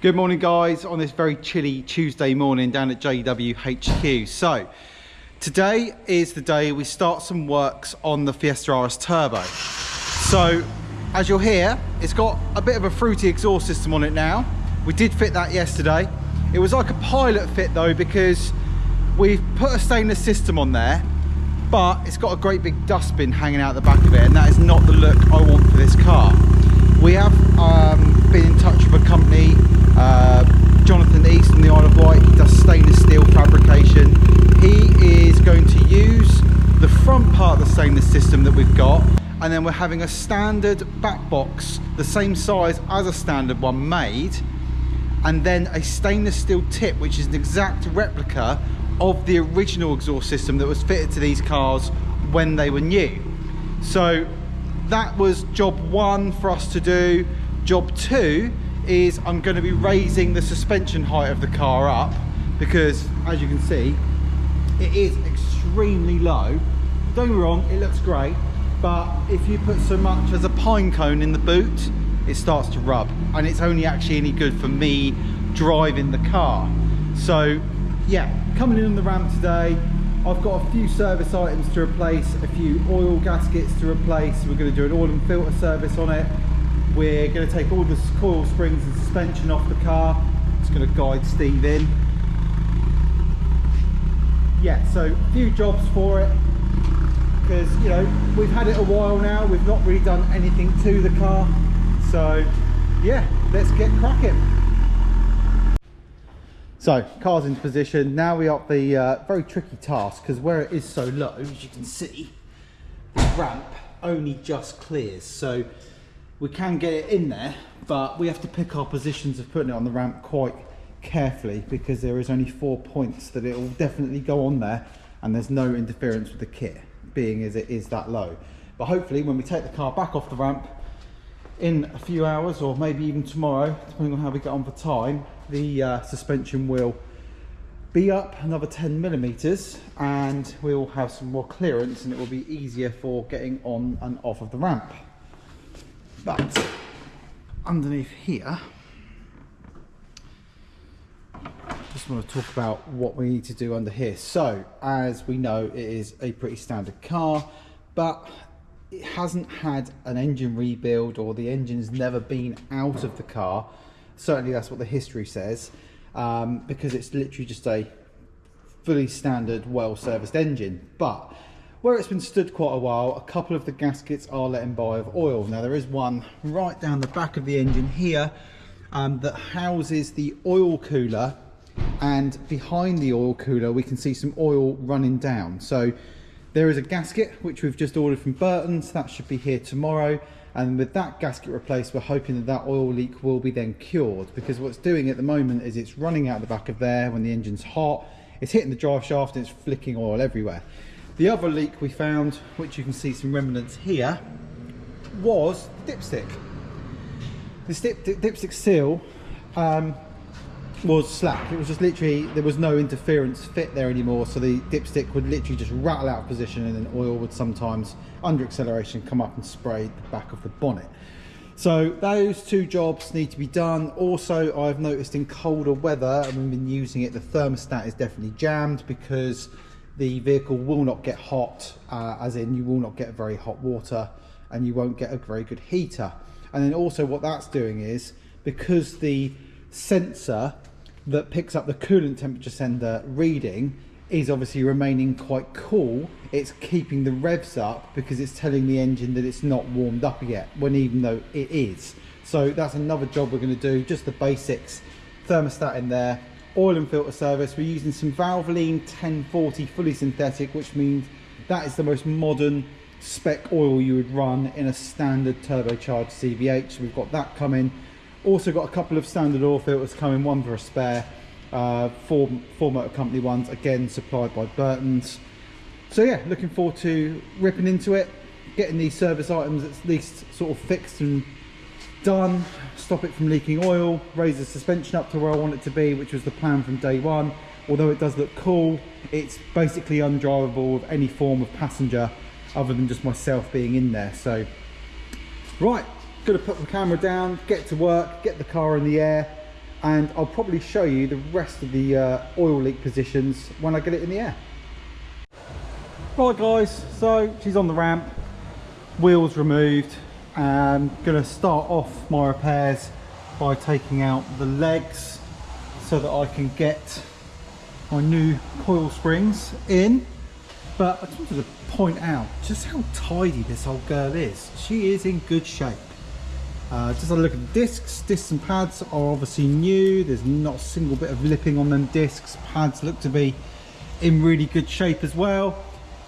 Good morning guys, on this very chilly Tuesday morning down at JWHQ. So today is the day we start some works on the Fiesta RS Turbo. So as you'll hear, it's got a bit of a fruity exhaust system on it now. We did fit that yesterday. It was like a pilot fit though, because we've put a stainless system on there, but it's got a great big dustbin hanging out the back of it, and that is not the look I want for this car. We have been in touch with a company, Jonathan East from the Isle of Wight. He does stainless steel fabrication. He is going to use the front part of the stainless system that we've got, and then we're having a standard back box, the same size as a standard one made, and then a stainless steel tip, which is an exact replica of the original exhaust system that was fitted to these cars when they were new. So that was job one for us to do. Job two is I'm going to be raising the suspension height of the car up, because as you can see it is extremely low. Don't get me wrong, it looks great, but if you put so much as a pine cone in the boot, it starts to rub, and it's only actually any good for me driving the car. So yeah, coming in on the ramp today, I've got a few service items to replace, a few oil gaskets to replace. We're going to do an oil and filter service on it. We're going to take all the coil springs and suspension off the car. Just going to guide Steve in. Yeah, so a few jobs for it, because you know we've had it a while now. We've not really done anything to the car. So yeah, let's get cracking. So car's into position. Now we up the very tricky task, because where it is so low, as you can see, the ramp only just clears. So we can get it in there, but we have to pick our positions of putting it on the ramp quite carefully, because there is only 4 points that it will definitely go on there, and there's no interference with the kit, being as it is that low. But hopefully when we take the car back off the ramp in a few hours, or maybe even tomorrow, depending on how we get on for time, the suspension will be up another 10 millimeters, and we'll have some more clearance, and it will be easier for getting on and off of the ramp. But underneath here, just want to talk about what we need to do under here. So as we know, it is a pretty standard car, but it hasn't had an engine rebuild, or the engine's never been out of the car. Certainly that's what the history says, because it's literally just a fully standard, well-serviced engine. But where it's been stood quite a while, a couple of the gaskets are letting by of oil. Now there is one right down the back of the engine here that houses the oil cooler, and behind the oil cooler we can see some oil running down. So there is a gasket which we've just ordered from Burton's. That should be here tomorrow, and with that gasket replaced, we're hoping that that oil leak will be then cured, because what's doing at the moment is it's running out the back of there when the engine's hot, it's hitting the drive shaft and it's flicking oil everywhere. The other leak we found, which you can see some remnants here, was the dipstick. The dipstick seal was slack. It was just literally, there was no interference fit there anymore, so the dipstick would literally just rattle out of position, and then oil would sometimes, under acceleration, come up and spray the back of the bonnet. So those two jobs need to be done. Also, I've noticed in colder weather, and we've been using it, the thermostat is definitely jammed, because the vehicle will not get hot, as in you will not get very hot water, and you won't get a very good heater. And then also what that's doing is, because the sensor that picks up the coolant temperature sender reading is obviously remaining quite cool, it's keeping the revs up, because it's telling the engine that it's not warmed up yet, when even though it is. So that's another job we're going to do, just the basics. Thermostat in there, oil and filter service. We're using some Valvoline 1040 fully synthetic, which means that is the most modern spec oil you would run in a standard turbocharged CVH. So we've got that coming. Also got a couple of standard oil filters coming, one for a spare, four Motor Company ones, again supplied by Burton's. So yeah, looking forward to ripping into it, getting these service items at least sort of fixed and done, stop it from leaking oil, raise the suspension up to where I want it to be, which was the plan from day one. Although it does look cool, it's basically undrivable with any form of passenger other than just myself being in there. So right, gonna put the camera down, get to work, get the car in the air, and I'll probably show you the rest of the oil leak positions when I get it in the air. Right guys, so she's on the ramp, wheels removed. I'm going to start off my repairs by taking out the legs so that I can get my new coil springs in. But I just wanted to point out just how tidy this old girl is. She is in good shape. Just have a look at the discs and pads are obviously new. There's not a single bit of lipping on them discs. Pads look to be in really good shape as well.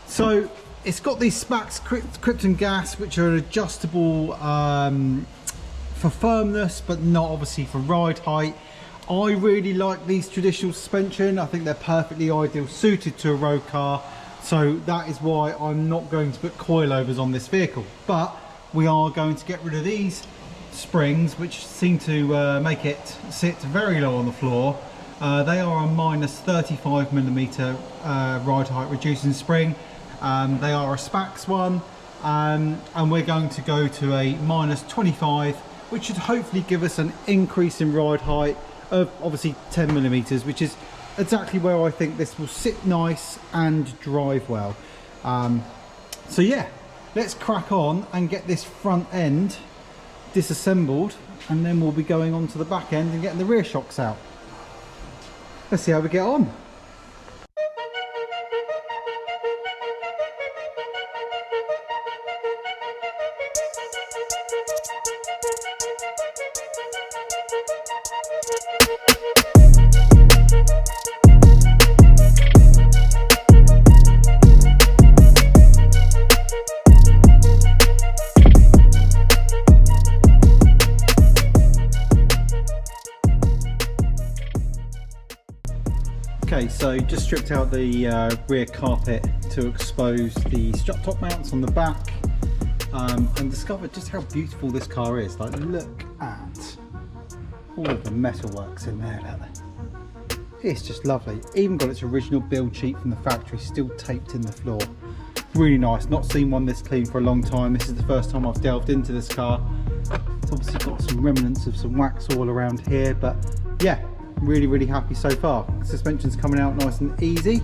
So it's got these Spax Krypton gas, which are adjustable for firmness, but not obviously for ride height. I really like these traditional suspension. I think they're perfectly ideal suited to a road car. So that is why I'm not going to put coilovers on this vehicle. But we are going to get rid of these springs, which seem to make it sit very low on the floor. They are a minus 35mm ride height reducing spring. They are a Spax one, and we're going to go to a minus 25, which should hopefully give us an increase in ride height of obviously 10mm, which is exactly where I think this will sit nice and drive well. So yeah, let's crack on and get this front end disassembled, and then we'll be going on to the back end and getting the rear shocks out. Let's see how we get on. Okay, so just stripped out the rear carpet to expose the strut top mounts on the back, and discovered just how beautiful this car is. Like, look at all of the metalworks in there, look. It's just lovely. Even got its original build sheet from the factory still taped in the floor. Really nice. Not seen one this clean for a long time. This is the first time I've delved into this car. It's obviously got some remnants of some wax all around here, but yeah, really happy so far. Suspension's coming out nice and easy,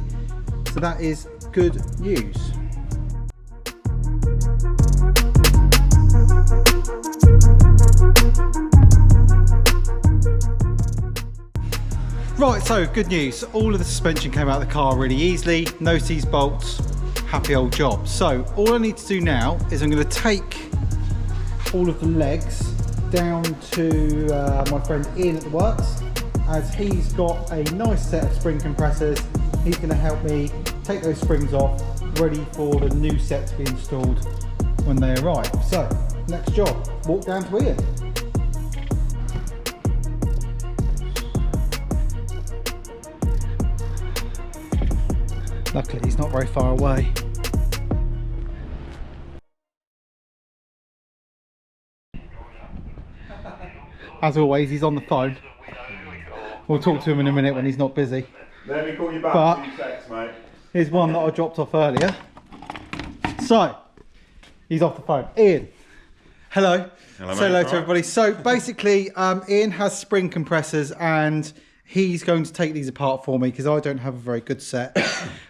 so that is good news. Right, so good news. All of the suspension came out of the car really easily. No seized bolts, happy old job. So all I need to do now is I'm going to take all of the legs down to my friend Ian at the works, as he's got a nice set of spring compressors. He's going to help me take those springs off, ready for the new set to be installed when they arrive. So next job, walk down to Ian. Luckily he's not very far away. As always, he's on the phone. We'll talk to him in a minute when he's not busy. Let me call you back in 2 seconds, mate. Here's one that I dropped off earlier. So, he's off the phone. Ian, hello. Hello, Say mate. hello to everybody. So basically, Ian has spring compressors and he's going to take these apart for me because I don't have a very good set.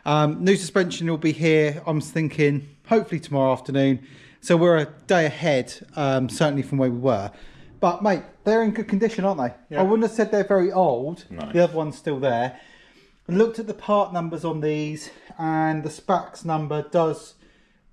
New suspension will be here, I'm thinking, hopefully tomorrow afternoon. So we're a day ahead, certainly from where we were. But mate, they're in good condition, aren't they? Yeah. I wouldn't have said they're very old. No. The other one's still there. I looked at the part numbers on these, and the Spax number does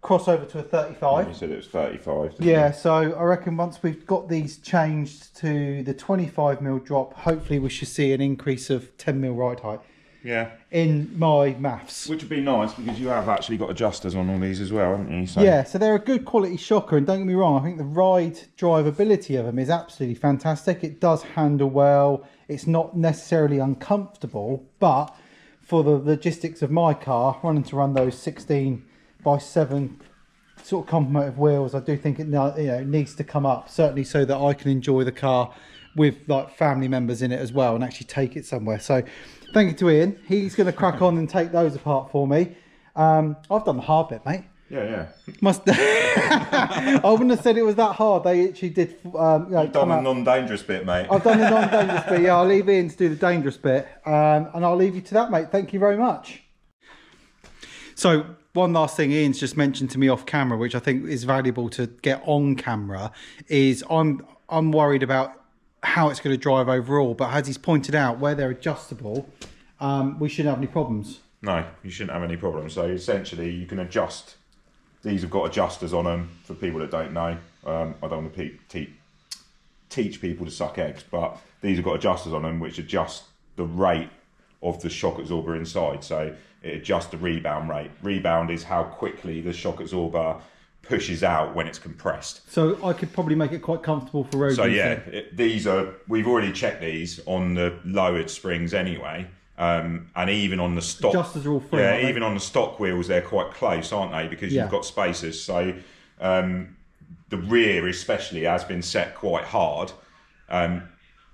cross over to a 35. You said it was 35. Yeah, so I reckon once we've got these changed to the 25mm drop, hopefully we should see an increase of 10mm ride height. Yeah. In my maths. Which would be nice because you have actually got adjusters on all these as well, haven't you? So. Yeah, so they're a good quality shocker, and don't get me wrong, I think the ride drivability of them is absolutely fantastic. It does handle well. It's not necessarily uncomfortable, but for the logistics of my car, running to run those 16x7 sort of complimented wheels, I do think it needs to come up, certainly so that I can enjoy the car with like family members in it as well and actually take it somewhere. So thank you to Ian. He's going to crack on and take those apart for me. I've done the hard bit, mate. Yeah. Must. I wouldn't have said it was that hard. They actually did. You've done the non-dangerous bit, mate. I've done the non-dangerous bit. Yeah, I'll leave Ian to do the dangerous bit, and I'll leave you to that, mate. Thank you very much. So one last thing Ian's just mentioned to me off camera, which I think is valuable to get on camera, is I'm worried about how it's going to drive overall. But as he's pointed out, where they're adjustable, we shouldn't have any problems. No, you shouldn't have any problems. So essentially, you can adjust. These have got adjusters on them for people that don't know. I don't want to teach people to suck eggs, but these have got adjusters on them which adjust the rate of the shock absorber inside. So it adjusts the rebound rate. Rebound is how quickly the shock absorber pushes out when it's compressed. So I could probably make it quite comfortable for road. So yeah, we've already checked these on the lowered springs anyway. And even on the stock, adjusters are all free. Yeah, even on the stock wheels, they're quite close, aren't they? Because you've got spacers. So the rear, especially, has been set quite hard,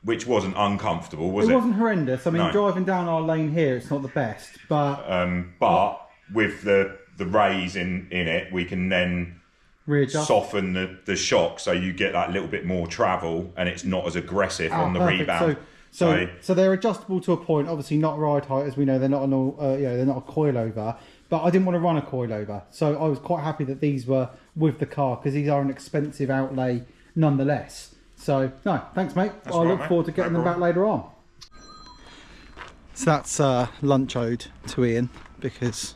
which wasn't uncomfortable, was it? It wasn't horrendous. I mean, driving down our lane here, it's not the best, but with the raise in it, we can then readjust, soften the shock, so you get that little bit more travel, and it's not as aggressive on the rebound. So they're adjustable to a point. Obviously, not ride height, as we know. They're not they're not a coilover. But I didn't want to run a coilover, so I was quite happy that these were with the car because these are an expensive outlay nonetheless. So no, thanks, mate. I look forward to getting them back later on. So that's lunch owed to Ian because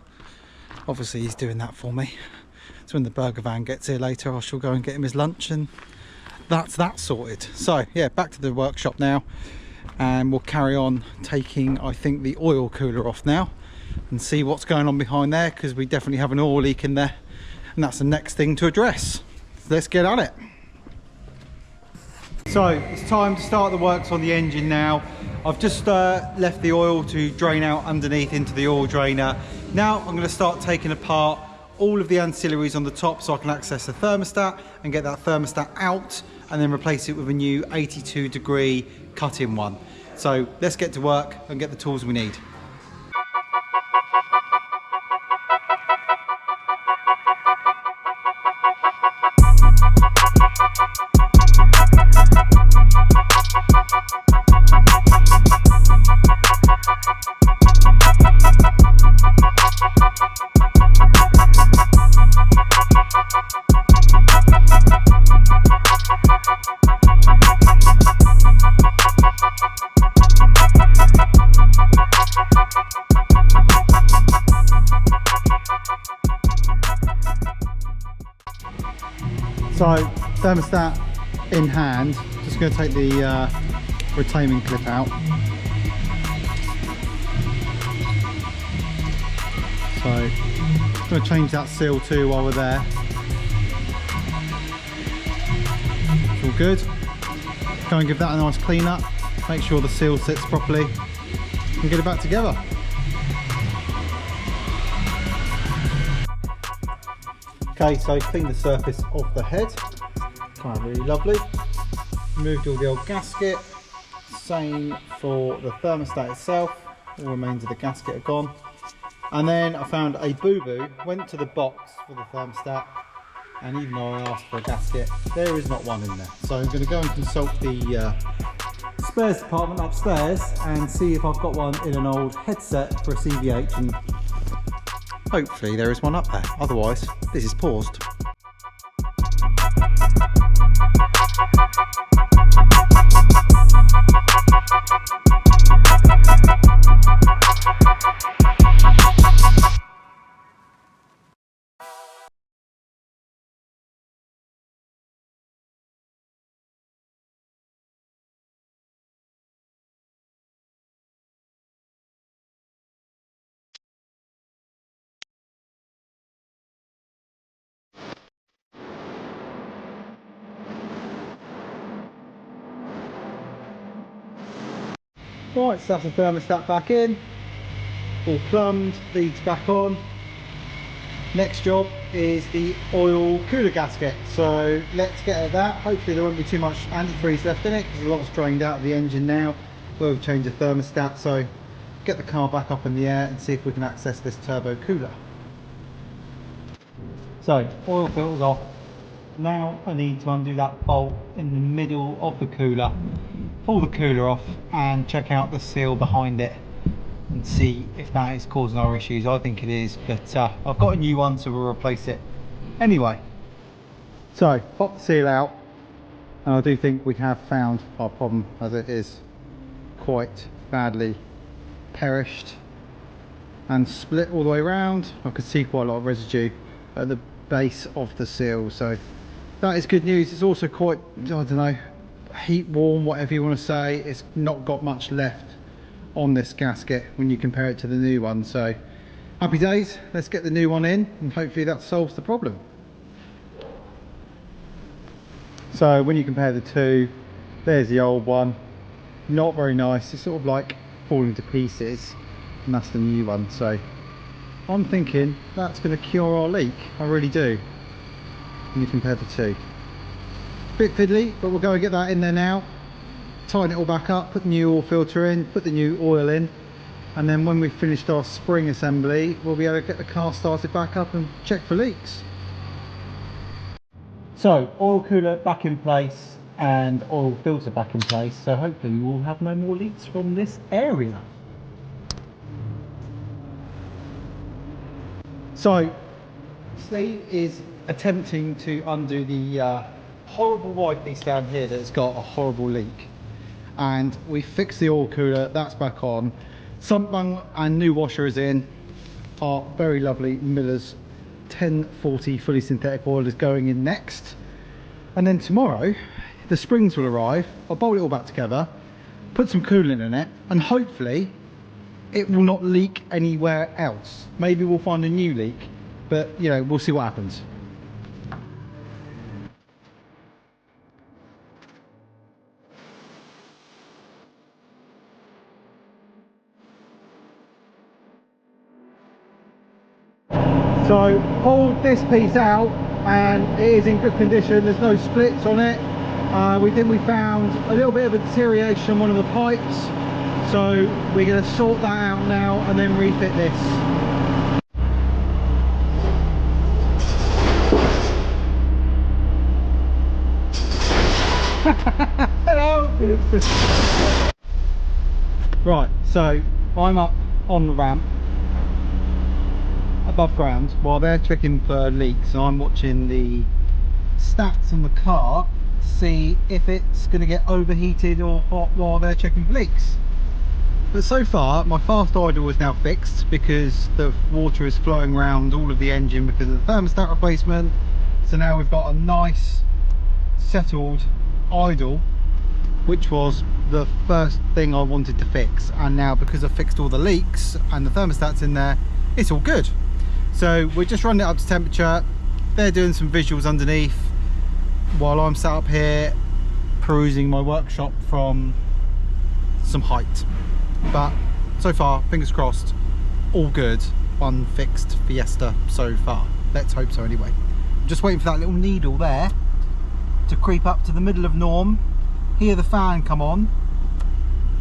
obviously he's doing that for me. So when the burger van gets here later, I shall go and get him his lunch, and that's that sorted. So yeah, back to the workshop now. And we'll carry on taking, I think, the oil cooler off now and see what's going on behind there, because we definitely have an oil leak in there, and that's the next thing to address. So let's get at it. So it's time to start the works on the engine now. I've just left the oil to drain out underneath into the oil drainer. Now I'm going to start taking apart all of the ancillaries on the top so I can access the thermostat and get that thermostat out, and then replace it with a new 82-degree cut-in one. So let's get to work and get the tools we need. So thermostat in hand, just going to take the retaining clip out. So I'm going to change that seal too while we're there. It's all good. Go and give that a nice clean up, make sure the seal sits properly, and get it back together. Okay, so clean the surface of the head, kind of really lovely. Removed all the old gasket, same for the thermostat itself, all remains of the gasket are gone. And then I found a boo-boo, went to the box for the thermostat, and even though I asked for a gasket, there is not one in there. So I'm going to go and consult the spares department upstairs and see if I've got one in an old headset for a CVH, and hopefully there is one up there, otherwise this is paused. Right, so that's the thermostat back in, all plumbed, leads back on. Next job is the oil cooler gasket, so let's get at that. Hopefully there won't be too much antifreeze left in it because a lot's drained out of the engine now where we've changed the thermostat. So get the car back up in the air and see if we can access this turbo cooler. So oil filter's off. Now I need to undo that bolt in the middle of the cooler, pull the cooler off and check out the seal behind it and see if that is causing our issues. I think it is, but I've got a new one, so we'll replace it anyway. So pop the seal out, and I do think we have found our problem, as it is quite badly perished and split all the way around. I could see quite a lot of residue at the base of the seal, so that is good news. It's also quite, I don't know, heat warm, whatever you want to say. It's not got much left on this gasket when you compare it to the new one, so happy days. Let's get the new one in and hopefully that solves the problem. So when you compare the two, there's the old one, not very nice. It's sort of like falling to pieces, and that's the new one. So I'm thinking that's going to cure our leak. I really do, when you compare the two. Bit fiddly, but we'll go and get that in there now, tighten it all back up, put the new oil filter in, put the new oil in, and then when we've finished our spring assembly, we'll be able to get the car started back up and check for leaks. So oil cooler back in place and oil filter back in place, so hopefully we'll have no more leaks from this area. So Steve is attempting to undo the horrible white piece down here that's got a horrible leak, and we fixed the oil cooler, that's back on. Sump bung and new washer is in. Our very lovely Miller's 1040 fully synthetic oil is going in next, and then tomorrow the springs will arrive. I'll bolt it all back together, put some coolant in it, and hopefully it will not leak anywhere else. Maybe we'll find a new leak, but you know, we'll see what happens. So pulled this piece out and it is in good condition. There's no splits on it. We think we found a little bit of a deterioration on one of the pipes, so we're going to sort that out now and then refit this. Hello. Right, so I'm up on the ramp above ground while they're checking for leaks, and I'm watching the stats on the car to see if it's going to get overheated or hot while they're checking for leaks. But so far my fast idle is now fixed because the water is flowing around all of the engine because of the thermostat replacement. So now we've got a nice settled idle, which was the first thing I wanted to fix, and now because I've fixed all the leaks and the thermostat's in there, it's all good. So we're just running it up to temperature. They're doing some visuals underneath while I'm sat up here perusing my workshop from some height. But so far, fingers crossed, all good. Unfixed Fiesta so far. Let's hope so anyway. I'm just waiting for that little needle there to creep up to the middle of norm, hear the fan come on,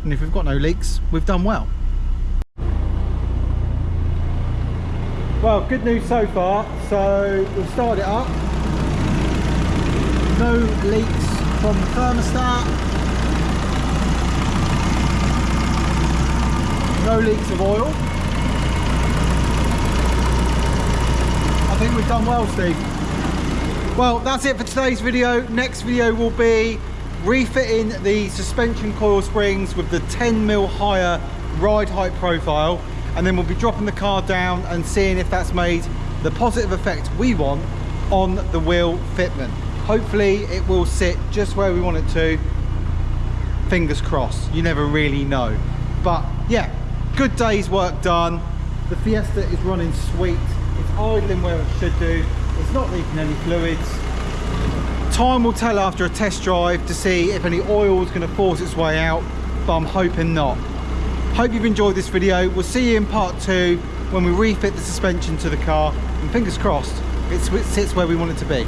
and if we've got no leaks, we've done well. Well, good news so far. So we've started it up. No leaks from the thermostat. No leaks of oil. I think we've done well, Steve. Well, that's it for today's video. Next video will be refitting the suspension coil springs with the 10mm higher ride height profile, and then we'll be dropping the car down and seeing if that's made the positive effect we want on the wheel fitment. Hopefully it will sit just where we want it to. Fingers crossed, you never really know. But yeah, good day's work done. The Fiesta is running sweet. It's idling where it should do. It's not leaking any fluids. Time will tell after a test drive to see if any oil is going to force its way out, but I'm hoping not. Hope you've enjoyed this video. We'll see you in part 2 when we refit the suspension to the car, and fingers crossed it sits where we want it to be.